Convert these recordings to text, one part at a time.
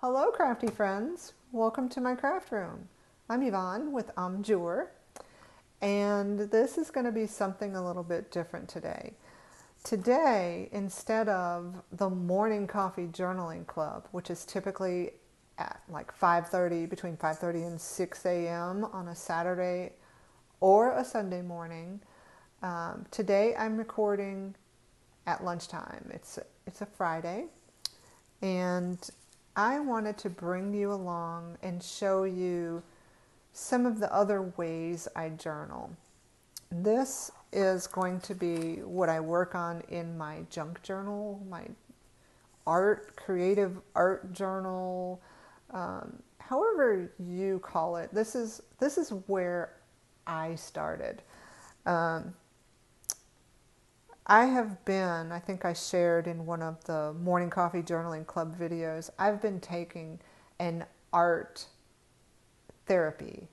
Hello crafty friends, welcome to my craft room. I'm Yvonne with Amjour, and this is going to be something a little bit different today. Today, instead of the morning coffee journaling club, which is typically at like 5:30, between 5:30 and 6 a.m. on a Saturday or a Sunday morning, today I'm recording at lunchtime. It's a Friday, and I wanted to bring you along and show you some of the other ways I journal. This is going to be what I work on in my junk journal, my creative art journal, however you call it. This is where I started. I think I shared in one of the Morning Coffee Journaling Club videos, I've been taking an art therapy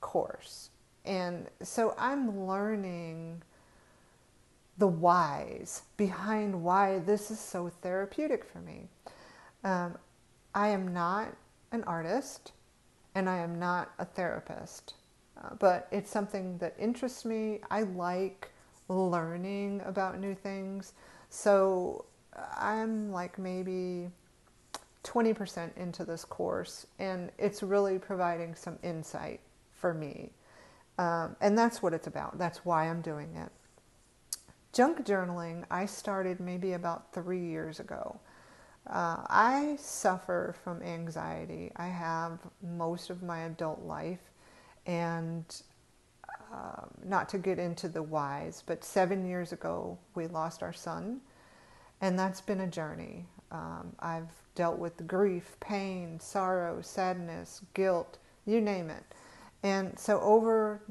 course. And so I'm learning the whys behind why this is so therapeutic for me. I am not an artist and I am not a therapist, but it's something that interests me. I like learning about new things. So I'm like maybe 20% into this course, and it's really providing some insight for me. And that's what it's about. That's why I'm doing it. Junk journaling, I started maybe about 3 years ago. I suffer from anxiety. I have most of my adult life, and not to get into the whys, but 7 years ago we lost our son, and that's been a journey. I've dealt with grief, pain, sorrow, sadness, guilt, you name it. And so over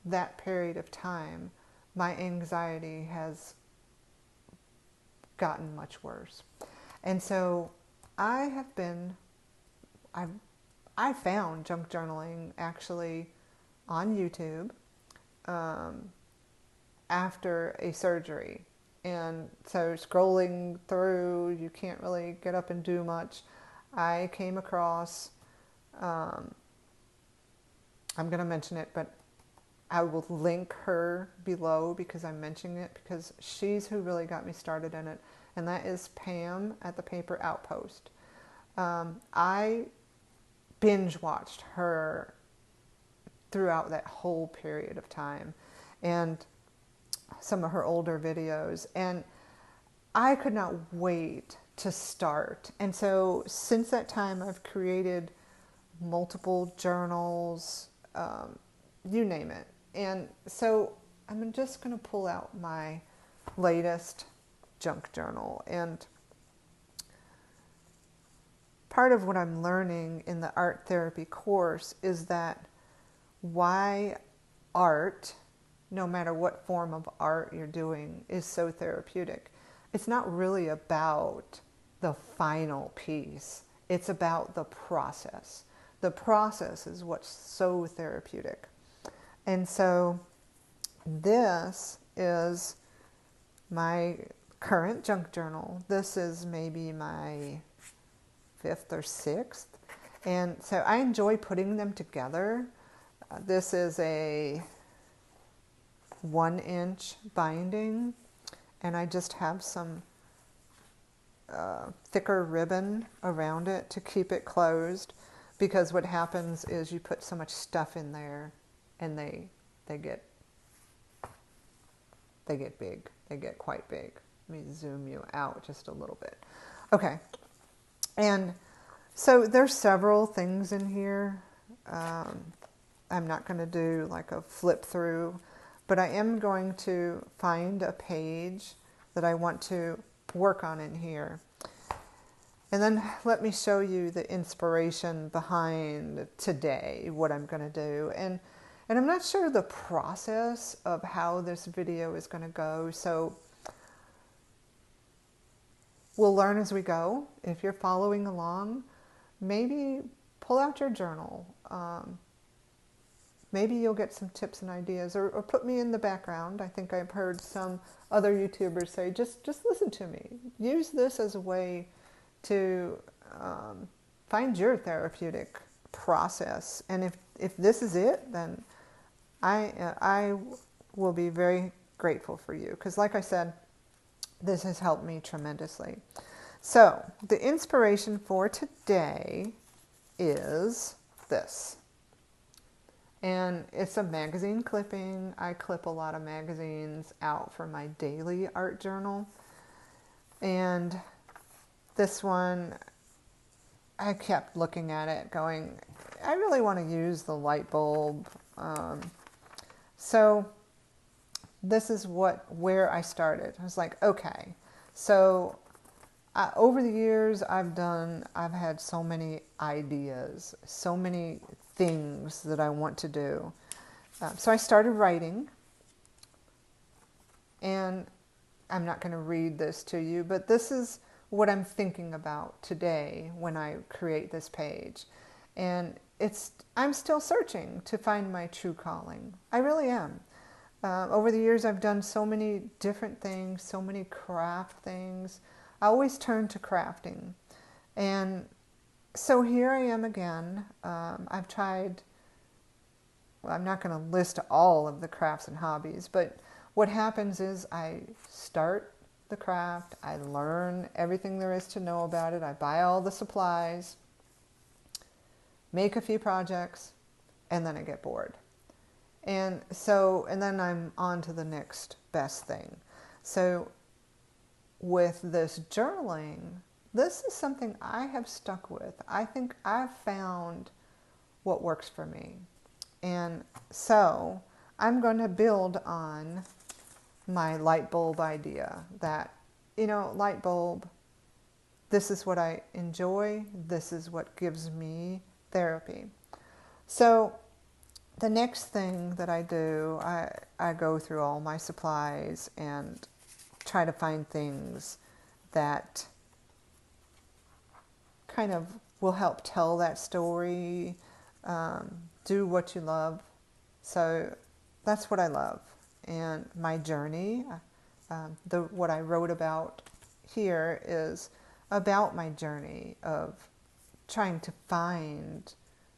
that period of time, my anxiety has gotten much worse. And so I found junk journaling actually on YouTube after a surgery. And so scrolling through, you can't really get up and do much. I came across, I'm going to mention it, but I will link her below because I'm mentioning it because she's who really got me started in it. And that is Pam at the Paper Outpost. I binge watched her throughout that whole period of time and some of her older videos, and I could not wait to start. And so since that time I've created multiple journals, you name it. And so I'm just going to pull out my latest junk journal, and part of what I'm learning in the art therapy course is that why art, no matter what form of art you're doing, is so therapeutic. It's not really about the final piece. It's about the process. The process is what's so therapeutic. And so this is my current junk journal. This is maybe my 5th or 6th. And so I enjoy putting them together. This is a 1-inch binding, and I just have some thicker ribbon around it to keep it closed, because what happens is you put so much stuff in there and they get big. They get quite big. Let me zoom you out just a little bit. Okay. And so there's several things in here. I'm not going to do like a flip through, but I am going to find a page that I want to work on in here. And then let me show you the inspiration behind today, what I'm going to do. And I'm not sure the process of how this video is going to go, so we'll learn as we go. If you're following along, maybe pull out your journal. Maybe you'll get some tips and ideas, or put me in the background. I think I've heard some other YouTubers say, just listen to me. Use this as a way to find your therapeutic process. And if this is it, then I will be very grateful for you. Because like I said, this has helped me tremendously. So the inspiration for today is this. And it's a magazine clipping. I clip a lot of magazines out for my daily art journal. And this one, I kept looking at it going, I really want to use the light bulb. So this is where I started. I was like, okay, so over the years I've had so many ideas, so many things that I want to do. So I started writing, and I'm not going to read this to you, but this is what I'm thinking about today when I create this page. And I'm still searching to find my true calling. I really am. Over the years, I've done so many different things, so many craft things. I always turn to crafting. And so here I am again. I've tried, well, I'm not going to list all of the crafts and hobbies, but what happens is I start the craft, I learn everything there is to know about it, I buy all the supplies, make a few projects, and then I get bored. And then I'm on to the next best thing. So with this journaling, this is something I have stuck with. I think I've found what works for me. And so I'm going to build on my light bulb idea that, light bulb, this is what I enjoy. This is what gives me therapy. So the next thing that I do, I go through all my supplies and try to find things that kind of will help tell that story, do what you love. So that's what I love. And my journey, what I wrote about here is about my journey of trying to find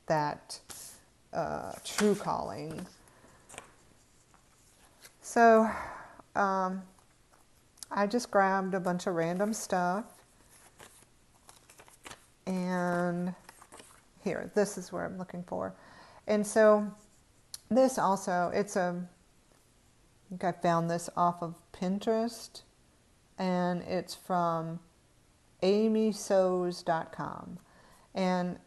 that true calling. So I just grabbed a bunch of random stuff, and here, this is where I'm looking for. And so this also, I think I found this off of Pinterest, and it's from amysews.com. And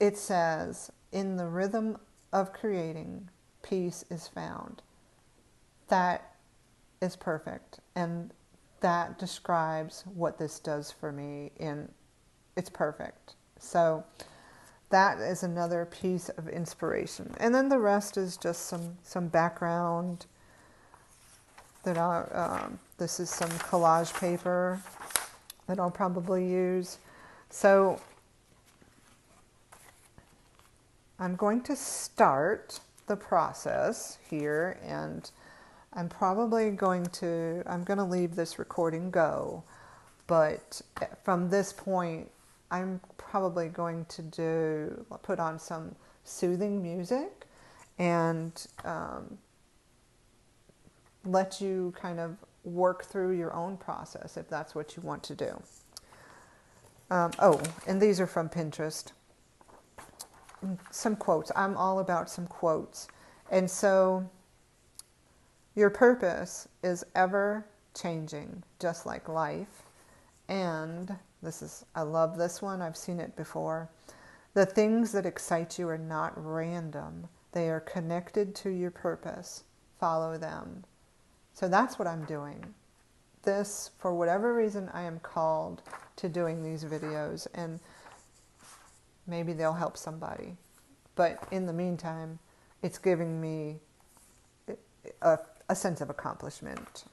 it says, in the rhythm of creating, peace is found. That is perfect. And that describes what this does for me, and it's perfect. So that is another piece of inspiration. And then the rest is just some background that this is some collage paper that I'll probably use. So I'm going to start the process here, and I'm going to leave this recording go, but from this point, I'm probably going to put on some soothing music and let you kind of work through your own process if that's what you want to do. And these are from Pinterest. Some quotes. I'm all about some quotes. And so, your purpose is ever changing, just like life. And I love this one. I've seen it before. The things that excite you are not random. They are connected to your purpose. Follow them. So that's what I'm doing. This, for whatever reason, I am called to doing these videos, and maybe they'll help somebody. But in the meantime, it's giving me a sense of accomplishment.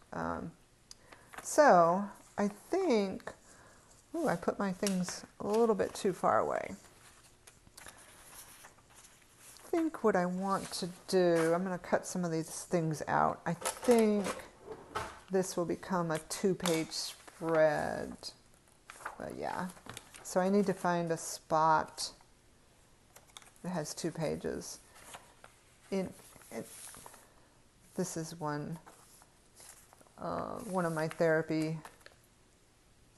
So I think, I put my things a little bit too far away. I think what I want to do, I'm going to cut some of these things out. I think this will become a 2-page spread. But yeah. So I need to find a spot that has 2 pages. This is one of my therapy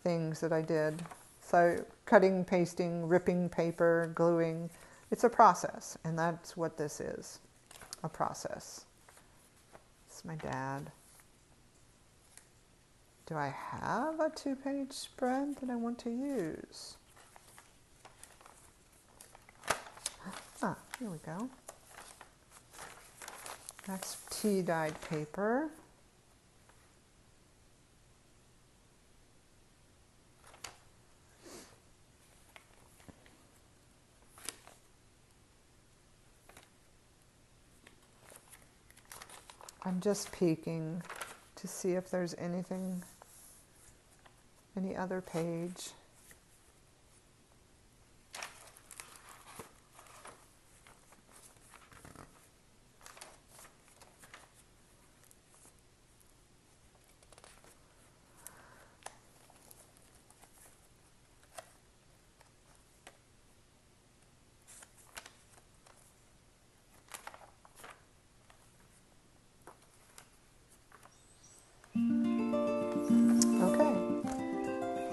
things that I did. So cutting, pasting, ripping paper, gluing, it's a process, and that's what this is, a process. It's my dad. Do I have a 2-page spread that I want to use? Ah, here we go. That's tea-dyed paper. I'm just peeking to see if there's anything, any other page.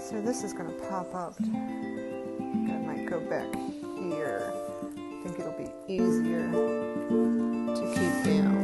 So this is going to pop up. I might go back here. I think it'll be easier to keep down.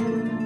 you.